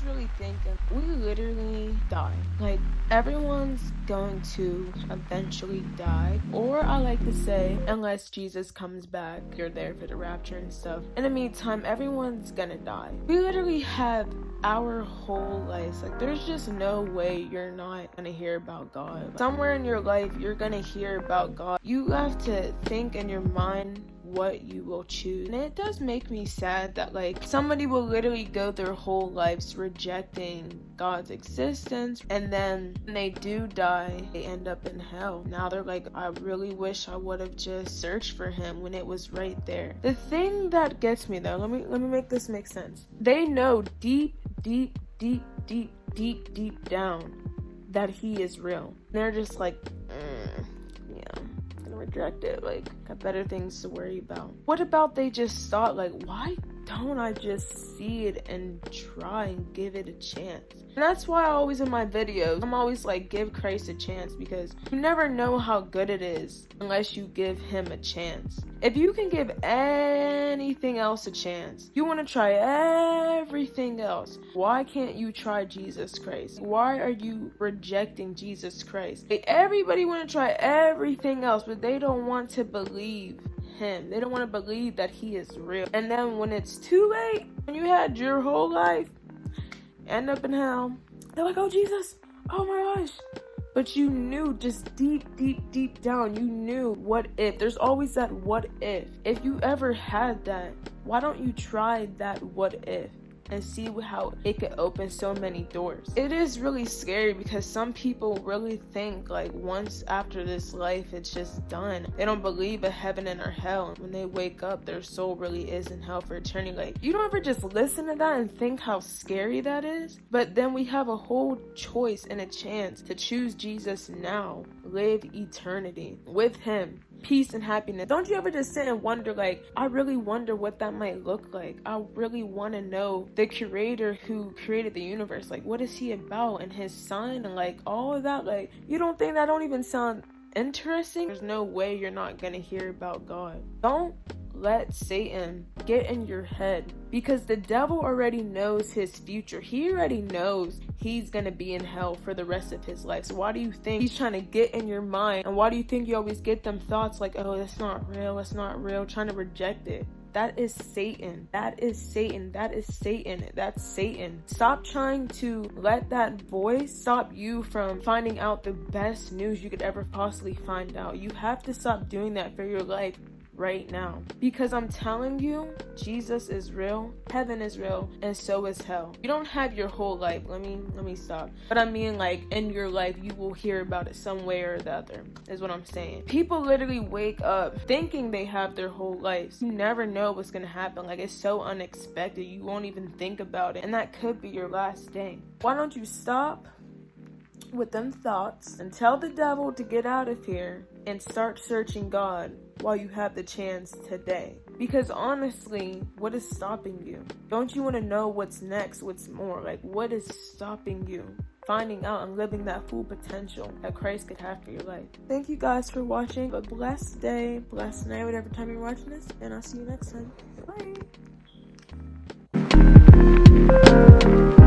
really thinking, we literally die. Like, everyone's going to eventually die. Or I like to say, unless Jesus comes back, you're there for the rapture and stuff. In the meantime, everyone's gonna die. We literally have our whole life. Like, there's just no way you're not gonna hear about God. Somewhere in your life, you're gonna hear about God. You have to think in your mind what you will choose. And it does make me sad that like somebody will literally go their whole lives rejecting God's existence, and then when they do die, they end up in hell. Now they're like, I really wish I would have just searched for him when it was right there. The thing that gets me though, let me make this make sense. They know deep down that he is real. They're just like, yeah, gonna reject it. Like, got better things to worry about. What about they just thought, like, why don't I just see it and try and give it a chance? And that's why I always in my videos, I'm always like, give Christ a chance, because you never know how good it is unless you give him a chance. If you can give anything else a chance, you want to try everything else, why can't you try Jesus Christ? Why are you rejecting Jesus Christ? Like, everybody want to try everything else, but they don't want to believe him. They don't want to believe that he is real. And then when it's too late, when you had your whole life, end up in hell, they're like, oh Jesus, oh my gosh. But you knew just deep down, you knew what if. There's always that what if. If you ever had that, why don't you try that what if and see how it could open so many doors? It is really scary because some people really think like once after this life it's just done. They don't believe a heaven and a hell, and when they wake up their soul really is in hell for eternity. Like, you don't ever just listen to that and think how scary that is? But then we have a whole choice and a chance to choose Jesus now, live eternity with him, peace and happiness. Don't you ever just sit and wonder, like, I really wonder what that might look like. I really want to know the creator who created the universe. Like, what is he about, and his son, and like all of that. Like, you don't think that don't even sound interesting? There's no way you're not gonna hear about God. Don't let Satan get in your head, because the devil already knows his future. He already knows he's gonna be in hell for the rest of his life. So why do you think he's trying to get in your mind? And why do you think you always get them thoughts like, oh, that's not real, it's not real, trying to reject it? That is Satan. That is Satan. That is Satan. That's Satan. Stop trying to let that voice stop you from finding out the best news you could ever possibly find out. You have to stop doing that for your life right now, because I'm telling you, Jesus is real, heaven is real, and so is hell. You don't have your whole life. Let me stop. But I mean, like, in your life you will hear about it some way or the other, is what I'm saying. People literally wake up thinking they have their whole life. You never know what's gonna happen. Like, it's so unexpected, you won't even think about it, and that could be your last day. Why don't you stop with them thoughts and tell the devil to get out of here and start searching God while you have the chance today? Because honestly, what is stopping you? Don't you want to know what's next, what's more? Like, what is stopping you finding out and living that full potential that Christ could have for your life? Thank you guys for watching. A blessed day, blessed night, whatever time you're watching this, and I'll see you next time. Bye.